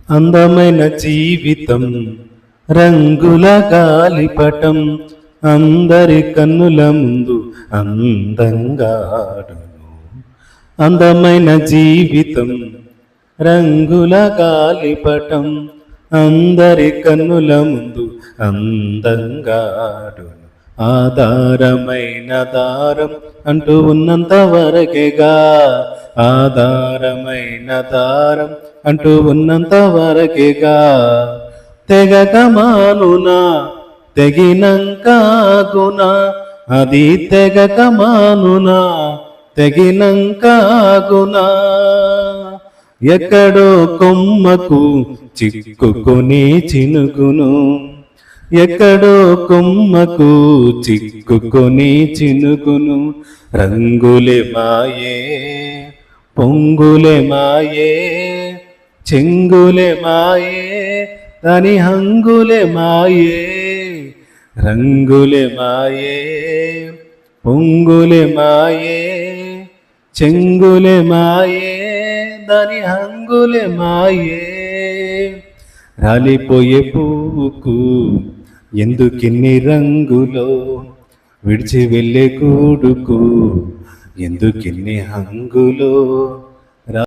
అందమైన జీవితం రంగుల గాలిపటం, అందరి కన్నుల ముందు అందంగా ఆడును. అందమైన జీవితం రంగుల గాలిపటం, అందరి కన్నుల ముందు అందంగా ఆడును. ఆధారమైన దారం అంటూ ఉన్నంత వరకేగా, ఆధారమైన దారం అంటూ ఉన్నంత వరకేగా, తెగక మానునా తెగినంకాగునా, అది తెగక మానునా తెగినంకాగునా. ఎక్కడో కొమ్మకు చిక్కుకొని చినుకును, ఎక్కడో కొమ్మకు చిక్కుకొని చినుకును. రంగులే మాయే పొంగులే మాయే, చెంగులే మాయే దాని హంగులే మాయే. రంగులే మాయే పొంగులే మాయే, చెంగులే మాయే దాని హంగులే మాయే. రాలిపోయే పువ్వుకు ఎందుకిన్ని రంగులో, విడిచి వెళ్ళే గూడుకు ఎందుకిన్ని హంగులో.